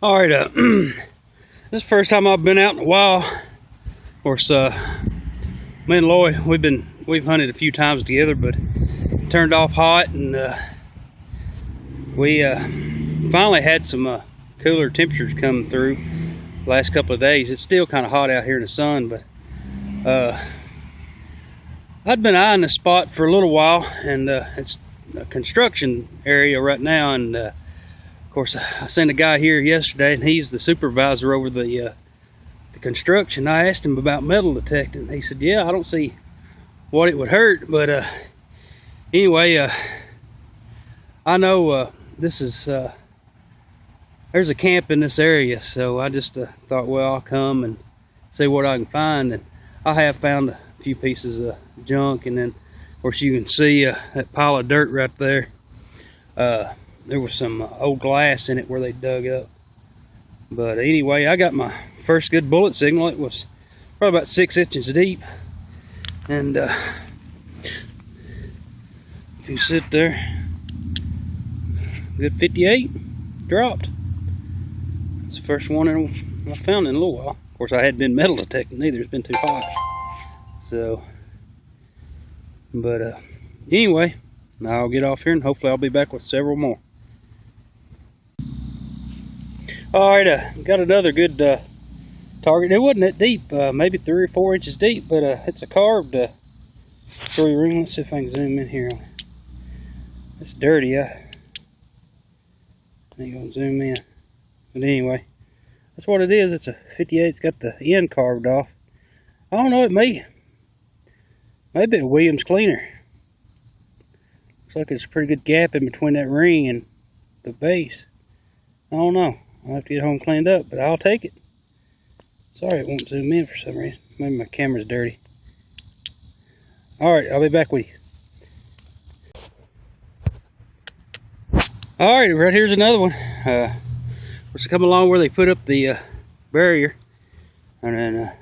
All right, this is the first time I've been out in a while. Of course, me and Lloyd, we've hunted a few times together, but it turned off hot, and we finally had some cooler temperatures come through the last couple of days. It's still kind of hot out here in the sun, but I'd been eyeing this spot for a little while, and it's a construction area right now, and of course I sent a guy here yesterday, and he's the supervisor over the construction. I asked him about metal detecting. He said, yeah, I don't see what it would hurt, but anyway, I know this is there's a camp in this area, so I just thought, well, I'll come and see what I can find. And I have found a few pieces of junk, and then of course you can see that pile of dirt right there. There was some old glass in it where they dug up. But anyway, I got my first good bullet signal. It was probably about 6 inches deep, and if you sit there, good 58 dropped. It's the first one I found in a little while. Of course, I hadn't been metal detecting either. It's been too hot. So, but anyway, now I'll get off here, and hopefully I'll be back with several more. All right, got another good target. It wasn't that deep, maybe 3 or 4 inches deep, but it's a carved 3-ring. Let's see if I can zoom in here. It's dirty. I ain't gonna zoom in, but anyway, that's what it is. It's a 58. It's got the end carved off. I don't know. It may be a Williams cleaner. Looks like there's a pretty good gap in between that ring and the base. I don't know. I'll have to get home cleaned up, but I'll take it. Sorry, it won't zoom in for some reason. Maybe my camera's dirty. Alright, I'll be back with you. Alright, right here's another one. It's come along where they put up the barrier. And then,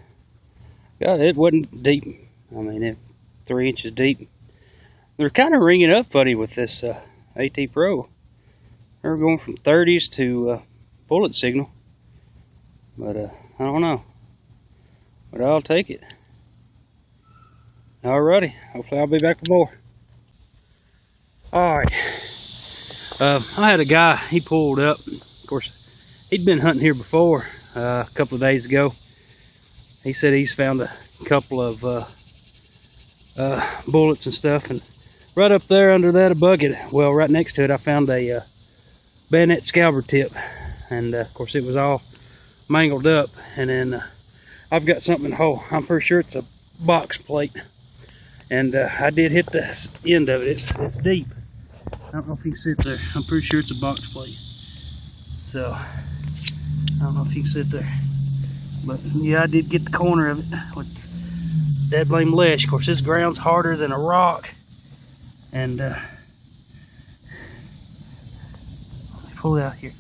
God, it wasn't deep. I mean, it 3 inches deep. They're kind of ringing up funny with this AT Pro. They're going from 30s to bullet signal, but I don't know, but I'll take it. Alrighty, hopefully I'll be back with more. Alright, I had a guy, he pulled up. Of course, he'd been hunting here before a couple of days ago. He said he's found a couple of bullets and stuff, and right up there under that, a bucket, well, right next to it, I found a bayonet scalper tip. And of course it was all mangled up, and then I've got something in the hole. I'm pretty sure it's a box plate, and I did hit the end of it. It's deep. I don't know if you can sit there. I'm pretty sure it's a box plate, so I don't know if you can sit there, but yeah, I did get the corner of it with that blame ledge. Of course, this ground's harder than a rock, and let me pull it out here.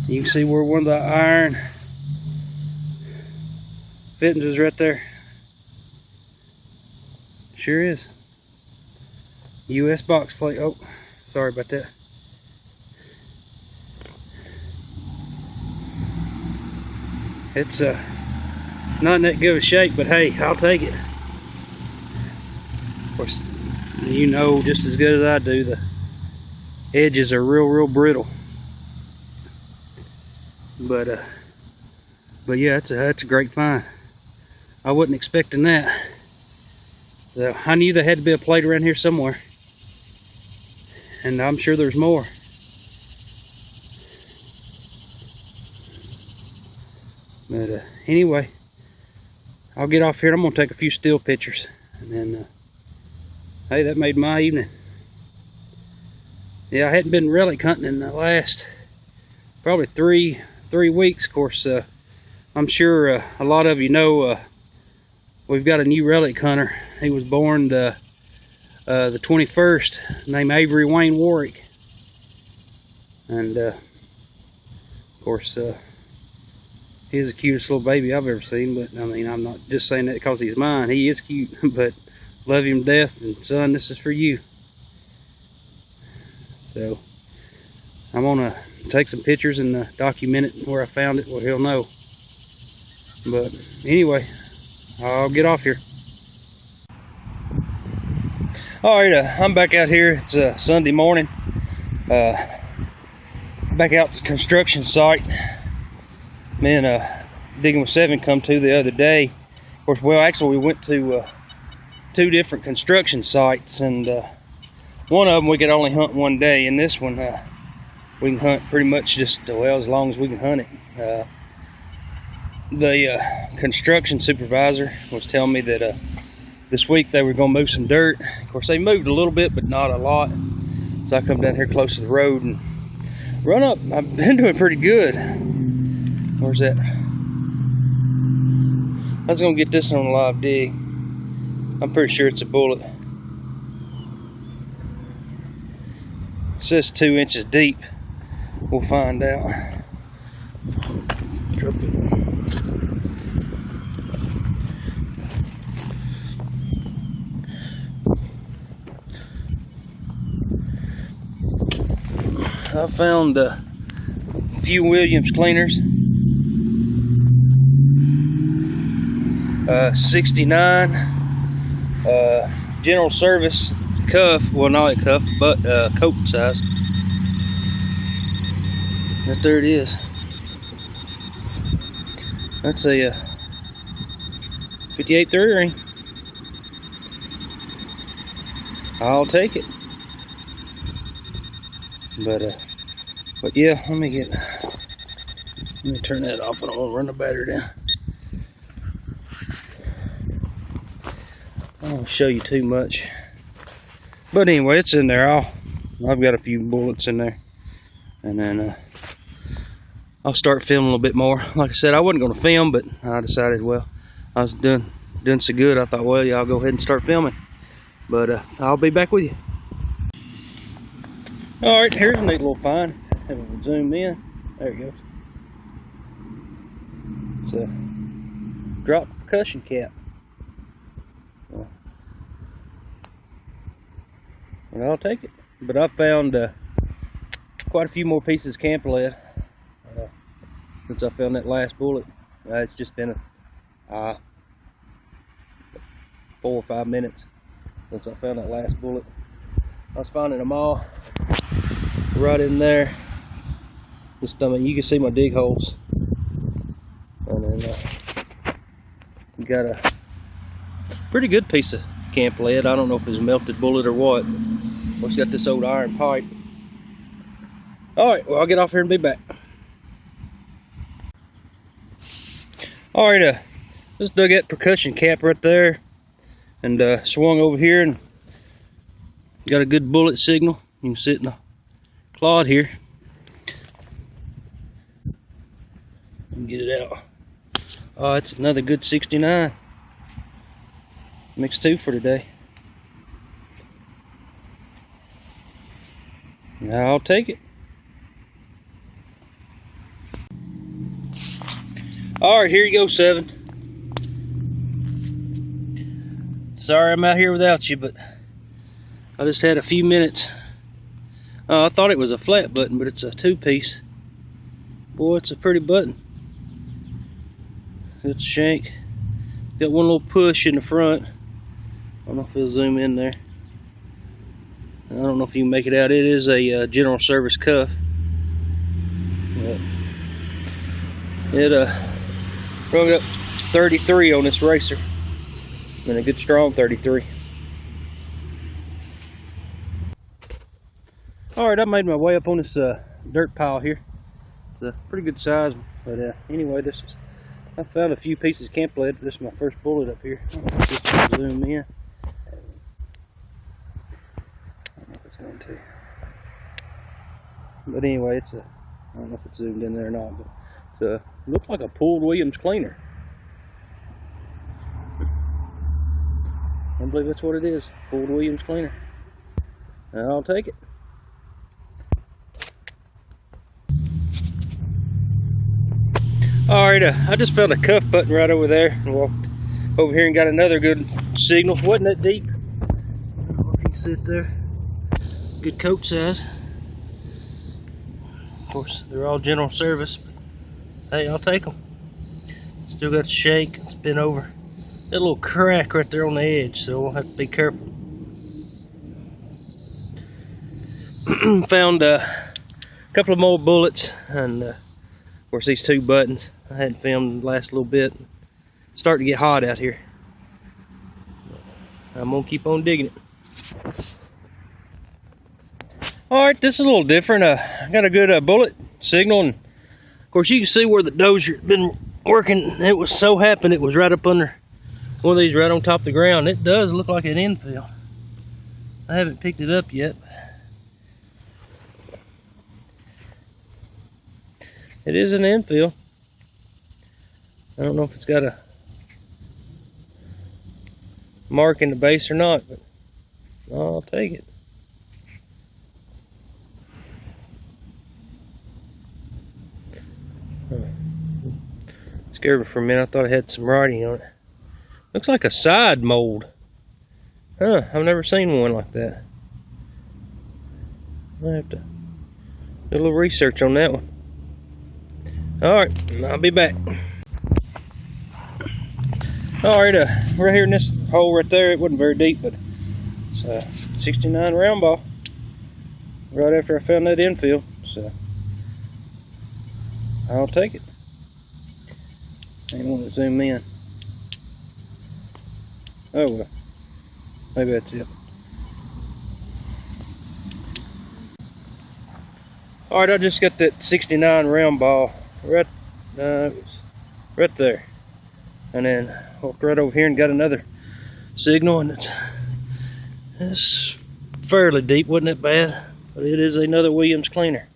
You can see where one of the iron fittings is right there. Sure is. US box plate. Oh, sorry about that. It's not in that good of a shape, but hey, I'll take it. Of course, you know just as good as I do, the edges are real brittle. But yeah, that's a great find. I wasn't expecting that. So I knew there had to be a plate around here somewhere, and I'm sure there's more. But anyway, I'll get off here. I'm gonna take a few still pictures, and then hey, that made my evening. Yeah, I hadn't been relic hunting in the last probably three weeks. Of course, I'm sure a lot of you know we've got a new relic hunter. He was born the 21st, named Avery Wayne Warwick, and of course he's the cutest little baby I've ever seen. But I mean, I'm not just saying that because he's mine. He is cute, but love him to death. And son, this is for you. So I'm gonna take some pictures and document it where I found it, where he'll know. But anyway, I'll get off here. All right, I'm back out here. It's Sunday morning. Back out to the construction site. Me and Digging with Seven come to the other day. Of course, well, actually we went to 2 different construction sites, and one of them we could only hunt one day, and this one we can hunt pretty much just, well, as long as we can hunt it. The construction supervisor was telling me that this week they were going to move some dirt. Of course, they moved a little bit, but not a lot. So I come down here close to the road and run up. I've been doing pretty good. Where's that? I was going to get this on a live dig. I'm pretty sure it's a bullet. It says 2 inches deep. We'll find out. Drop it. I found a few Williams cleaners. 69 general service cuff, well, not a cuff, but coat size. Right there it is. That's a 58 3 ring. I'll take it. But yeah, let me turn that off. I don't want to run the battery down. I don't want to show you too much. But anyway, it's in there. I've got a few bullets in there. And then I'll start filming a little bit more. Like I said, I wasn't going to film, but I decided, well, I was doing so good. I thought, well, yeah, I'll go ahead and start filming. But I'll be back with you. All right, here's a neat little find. Have it zoom in. There it goes. It's a drop percussion cap. And I'll take it. But I found quite a few more pieces of camp lead since I found that last bullet. It's just been 4 or 5 minutes since I found that last bullet. I was finding them all right in there. Just, I mean, you can see my dig holes. And then we got a pretty good piece of camp lead. I don't know if it's a melted bullet or what. It's got this old iron pipe. All right, well, I'll get off here and be back. All right, just dug that percussion cap right there, and swung over here and got a good bullet signal. You can see it in the clod here. Get it out. Oh, it's another good 69. Mixed 2 for today. Now I'll take it. All right, here you go, Seven. Sorry I'm out here without you, but I just had a few minutes. I thought it was a flat button, but it's a 2-piece. Boy, it's a pretty button. It's a shank. Got one little push in the front. I don't know if it'll zoom in there. I don't know if you can make it out. It is a general service cuff. It rung up 33 on this racer, and a good strong 33. All right, I made my way up on this dirt pile here. It's a pretty good size, but anyway, I found a few pieces of camp lead. This is my first bullet up here. I don't know if this can zoom in. I don't know if it's going to. But anyway, I don't know if it's zoomed in there or not, but it looks like a pulled Williams cleaner. I believe that's what it is, pulled Williams cleaner. And I'll take it. Alright, I just found a cuff button right over there and walked over here and got another good signal. Wasn't that deep? I don't know if you can sit there. Good coat size. Of course, they're all general service, but hey, I'll take them. Still got the shake, it's been over. That little crack right there on the edge, so we'll have to be careful. Found a couple of more bullets, and of course these 2 buttons. I hadn't filmed the last little bit. It's starting to get hot out here. I'm gonna keep on digging it. Alright, this is a little different. I got a good bullet signal, and of course you can see where the dozer been working. It was so happened it was right up under one of these right on top of the ground. It does look like an infill. I haven't picked it up yet. It is an infill. I don't know if it's got a mark in the base or not, but I'll take it. Scared me for a minute. I thought it had some writing on it. Looks like a side mold. Huh, I've never seen one like that. I have to do a little research on that one. Alright, I'll be back. Alright, right here in this hole right there, it wasn't very deep, but it's a 69 round ball. Right after I found that infill, so I'll take it. I want to zoom in. Oh well, maybe that's it. Alright, I just got that 69 round ball right there, and then walked right over here and got another signal, and it's fairly deep. Wasn't that bad, but it is another Williams cleaner.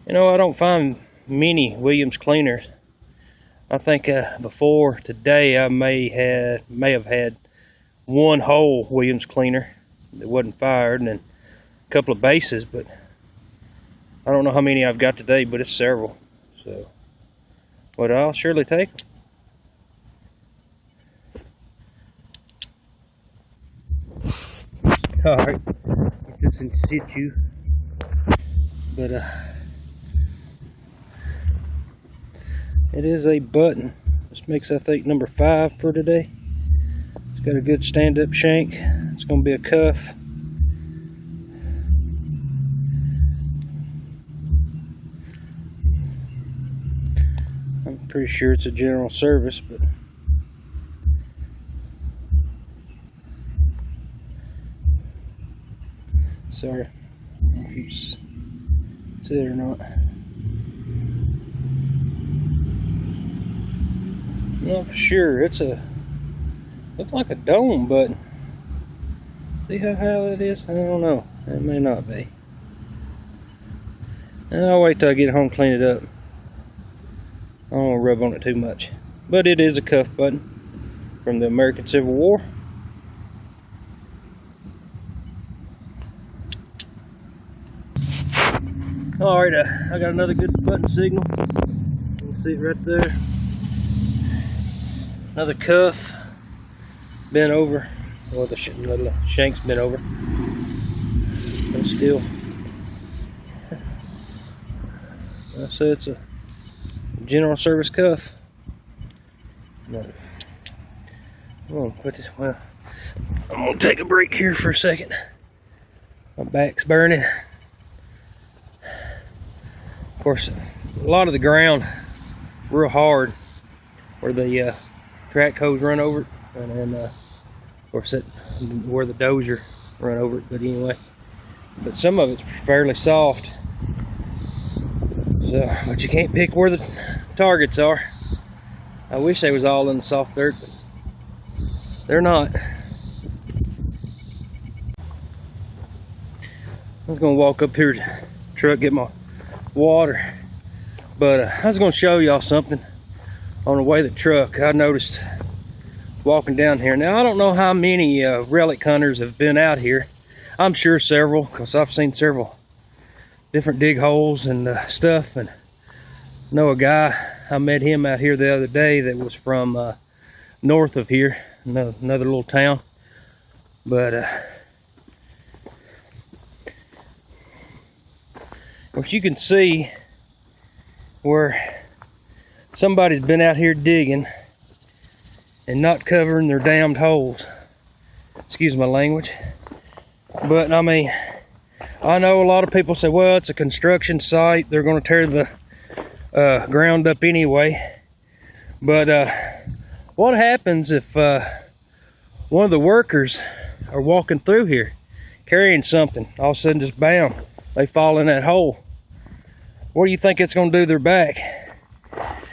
You know, I don't find many Williams cleaners. I think before today I may have had one whole Williams cleaner that wasn't fired, and then a couple of bases, but I don't know how many I've got today, but it's several. So, but I'll surely take them. Alright, get this in situ. But it is a button. This makes, I think, number 5 for today. It's got a good stand-up shank. It's going to be a cuff. I'm pretty sure it's a general service, but sorry if you see it or not. Not for sure. It's looks like a dome button. See how high that is? I don't know. It may not be. And I'll wait till I get home, clean it up. I don't want to rub on it too much. But it is a cuff button from the American Civil War. Alright, I got another good button signal. You can see it right there. Another cuff, bent over. Well, the shank's bent over. But still, I say it's a general service cuff. No. I'm gonna put this. Well, I'm gonna take a break here for a second. My back's burning. Of course, a lot of the ground real hard where the track hose run over it, and then of course that where the dozer run over it. But anyway, but some of it's fairly soft. So, but you can't pick where the targets are. I wish they was all in the soft dirt, but they're not. I was gonna walk up here to the truck, get my water, but I was gonna show y'all something on the way to the truck. I noticed walking down here. Now I don't know how many relic hunters have been out here. I'm sure several, because I've seen several different dig holes and stuff, and know a guy, I met him out here the other day that was from north of here, another little town. But which you can see where somebody's been out here digging and not covering their damned holes. Excuse my language. But I mean, I know a lot of people say, well, it's a construction site, they're going to tear the ground up anyway. But what happens if one of the workers are walking through here carrying something, all of a sudden just bam, they fall in that hole? What do you think it's going to do to their back?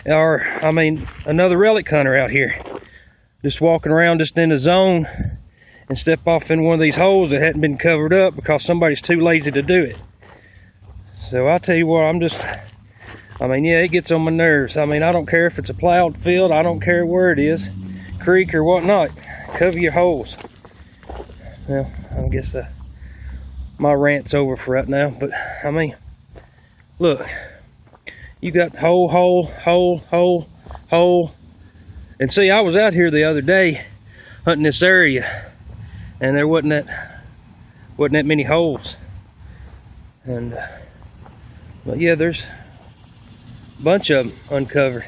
Or, I mean, another relic hunter out here just walking around just in the zone and step off in one of these holes that hadn't been covered up because somebody's too lazy to do it. So I tell you what, I mean, yeah, it gets on my nerves. I mean, I don't care if it's a plowed field, I don't care where it is, creek or whatnot, cover your holes. Well, I guess my rant's over for right now, but I mean, look, you got hole, hole, hole, hole, hole. And see, I was out here the other day hunting this area, and there wasn't that many holes. And but yeah, there's a bunch of them uncovered.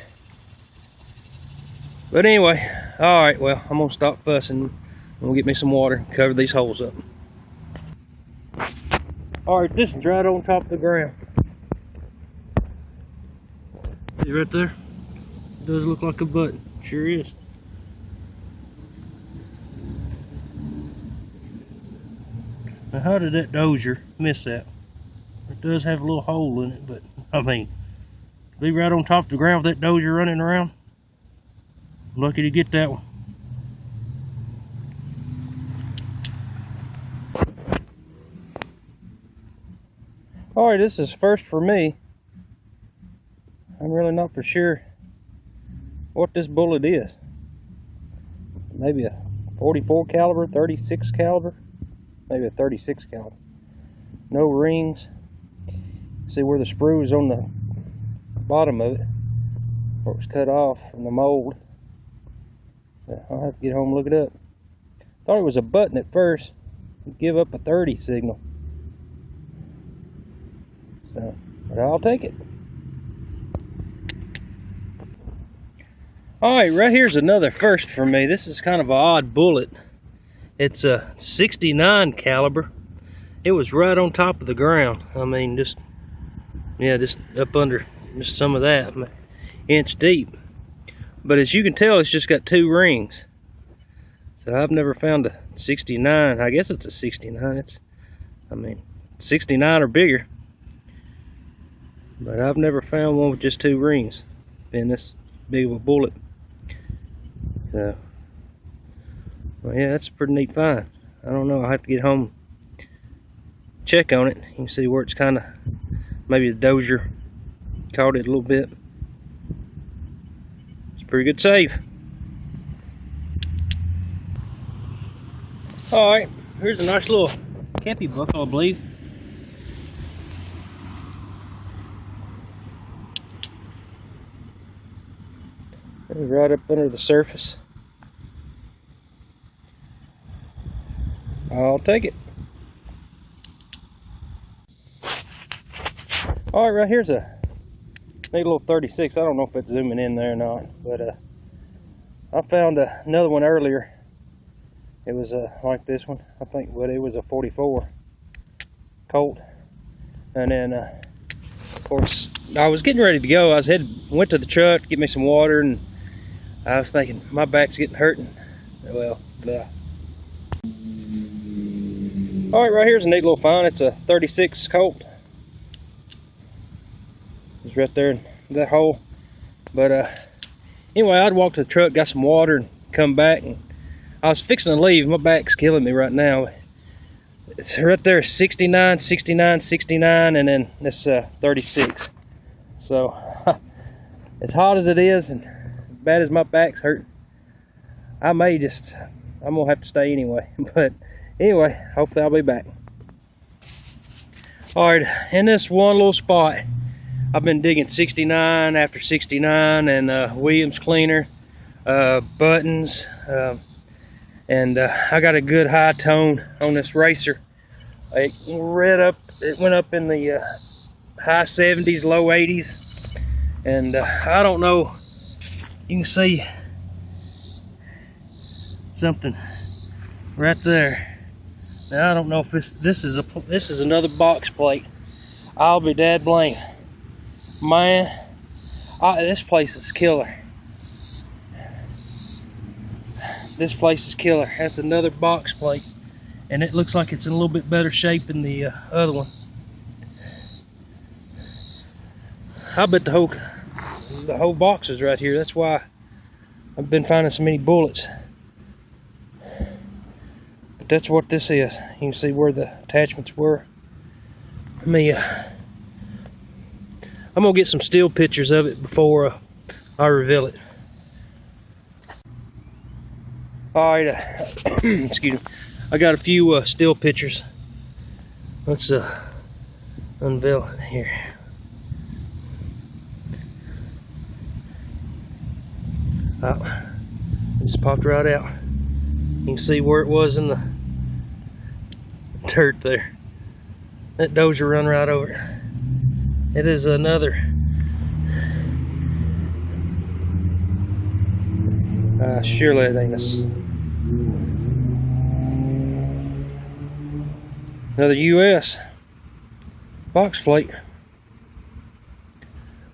But anyway, all right, well, I'm gonna stop fussing. I'm gonna get me some water and cover these holes up. All right, this is right on top of the ground. See right there? It does look like a button. Sure is. Now, how did that dozer miss that? It does have a little hole in it, but I mean, be right on top of the ground with that dozer running around. Lucky to get that one. All right, this is first for me. I'm really not for sure what this bullet is. Maybe a 44 caliber, 36 caliber, maybe a 36 caliber. No rings. See where the sprue is on the bottom of it, where it was cut off from the mold. I'll have to get home and look it up. Thought it was a button at first. It'd give up a 30 signal. So, but I'll take it. Alright, right here's another first for me. This is kind of an odd bullet. It's a 69 caliber. It was right on top of the ground. I mean, just up under just some of that, inch deep. But as you can tell, it's just got 2 rings. So I've never found a 69. I guess it's a 69. I mean, 69 or bigger. But I've never found one with just 2 rings in this big of a bullet. So, well, yeah, that's a pretty neat find. I don't know, I'll have to get home, check on it. You can see where it's kind of, maybe the dozer caught it a little bit. It's a pretty good save. Alright, here's a nice little cappy buckle, I believe. It's right up under the surface. I'll take it. Alright, right here's a neat little 36. I don't know if it's zooming in there or not, but I found another one earlier. It was like this one, I think, but it was a 44 Colt. And then of course I was getting ready to go. Went to the truck to get me some water, and I was thinking my back's getting hurting. Well, alright, right here's a neat little find. It's a 36 Colt. It's right there in that hole. But anyway, I'd walk to the truck, got some water, and come back, and I was fixing to leave. My back's killing me right now. It's right there, 69, 69, 69, and then this 36. So as hot as it is and as bad as my back's hurting, I'm gonna have to stay anyway. But anyway, hopefully I'll be back. Alright, in this one little spot, I've been digging 69 after 69 and Williams cleaner, buttons, and I got a good high tone on this racer. It went up in the high 70s, low 80s. And I don't know, you can see something right there. Now I don't know if this is another box plate. I'll be dad blame. Man, this place is killer. This place is killer. That's another box plate, and it looks like it's in a little bit better shape than the other one. I bet the whole box is right here. That's why I've been finding so many bullets. But that's what this is. You can see where the attachments were. Let me, I'm gonna get some still pictures of it before I reveal it. All right, excuse me. I got a few still pictures. Let's unveil it here. Oh, it just popped right out. You can see where it was in the dirt there. That dozer run right over it. It is another surely it ain't another US box plate.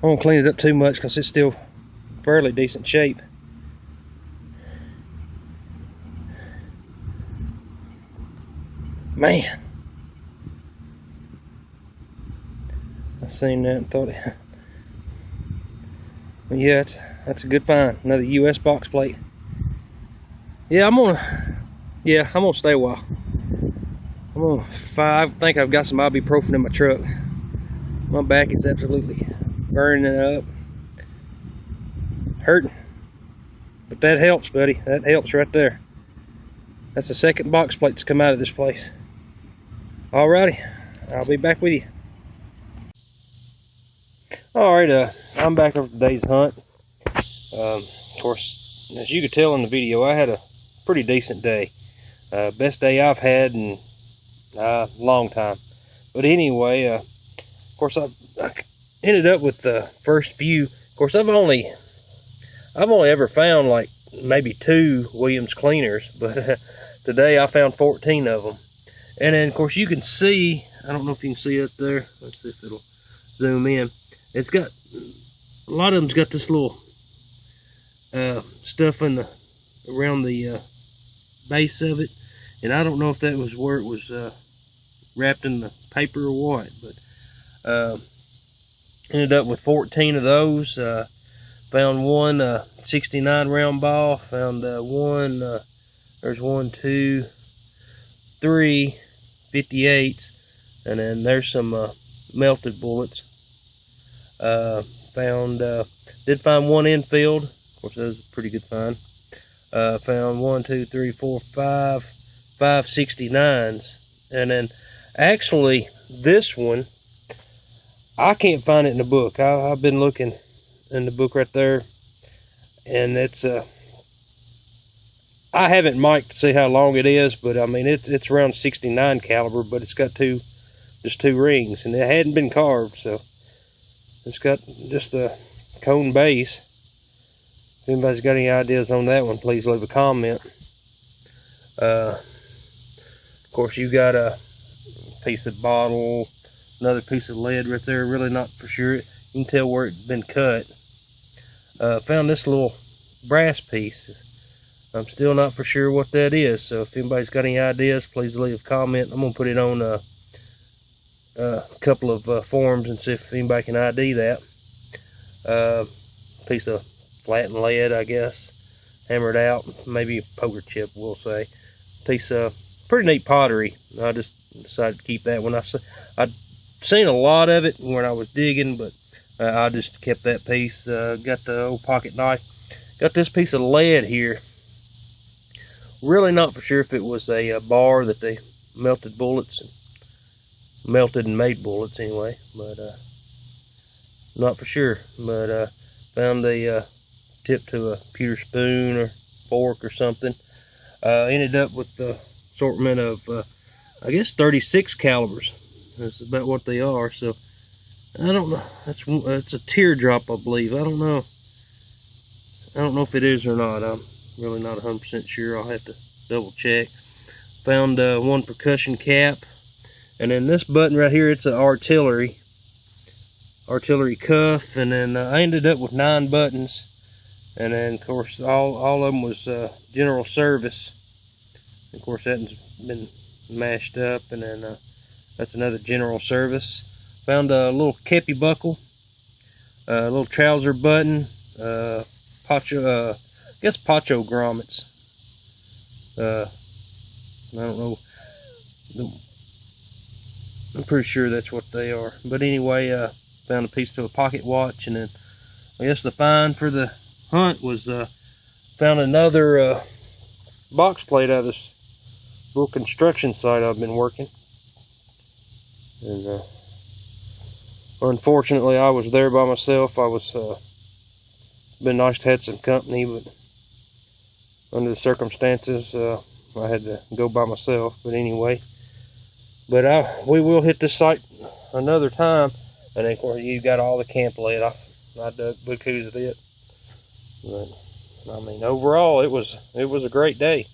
I won't clean it up too much because it's still fairly decent shape. Man, I seen that and thought it. But yeah, that's a good find. Another US box plate. Yeah, I'm gonna stay a while. I think I've got some ibuprofen in my truck. My back is absolutely burning up, hurting. But that helps, buddy. That helps right there. That's the second box plate that's come out of this place. Alrighty, I'll be back with you. Alright, I'm back after today's hunt. Of course, as you could tell in the video, I had a pretty decent day. Best day I've had in a long time. But anyway, of course, I ended up with the first few. Of course, I've only ever found like maybe 2 Williams cleaners, but today I found 14 of them. And then, of course, you can see, I don't know if you can see it there. Let's see if it'll zoom in. It's got, a lot of them's got this little stuff around the base of it. And I don't know if that was where it was wrapped in the paper or what. But ended up with 14 of those. Found one 69 round ball. Found one, there's 1, 2, 3 58s, and then there's some melted bullets. Did find one infield. Of course, that was a pretty good find. Found 1, 2, 3, 4, 5 69s, and then actually this one I can't find it in the book. I've been looking in the book right there, and it's I haven't mic'd to see how long it is, but I mean it's around 69 caliber, but it's got just two rings, and it hadn't been carved, so it's got just a cone base. If anybody's got any ideas on that one, please leave a comment. Of course, you got a piece of bottle, another piece of lead right there. Really not for sure. You can tell where it's been cut. Found this little brass piece. I'm still not for sure what that is, so if anybody's got any ideas, please leave a comment. I'm gonna put it on a couple of forums and see if anybody can ID that. Piece of flattened lead, I guess, hammered out, maybe a poker chip, we'll say. Piece of pretty neat pottery. I just decided to keep that one. I'd seen a lot of it when I was digging, but I just kept that piece. Got the old pocket knife. Got this piece of lead here. Really not for sure if it was a bar that they melted bullets, melted and made bullets anyway, but not for sure. But found a tip to a pewter spoon or fork or something. Ended up with the assortment of I guess 36 calibers. That's about what they are. So I don't know. That's a teardrop, I believe. I don't know. I don't know if it is or not. I'm really not 100% sure. I'll have to double check. Found one percussion cap, and then this button right here, it's an artillery cuff, and then I ended up with 9 buttons, and then of course all of them was general service. Of course that's been mashed up, and then that's another general service. Found a little kepi buckle, a little trouser button, I guess Pacho grommets. I don't know. I'm pretty sure that's what they are. But anyway, found a piece of a pocket watch, and then I guess the find for the hunt was found another box plate out of this little construction site I've been working. And unfortunately, I was there by myself. I was been nice to have some company, but under the circumstances, I had to go by myself. But anyway, we will hit this site another time, and of course you got all the camp laid. I dug bukus of it. But I mean, overall, it was a great day.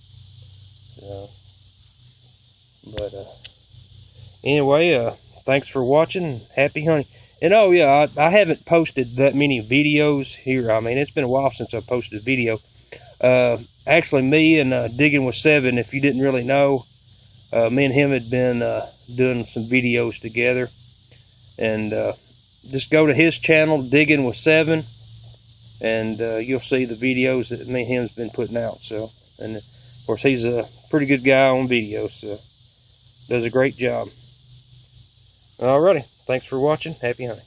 But anyway, thanks for watching. Happy hunting. And oh yeah, I haven't posted that many videos here. I mean, it's been a while since I posted a video. Actually, me and Digging with 7, if you didn't really know, me and him had been doing some videos together. And just go to his channel, Digging with 7, and you'll see the videos that me and him's been putting out. So, and of course, he's a pretty good guy on videos, so does a great job. Alrighty, thanks for watching. Happy hunting.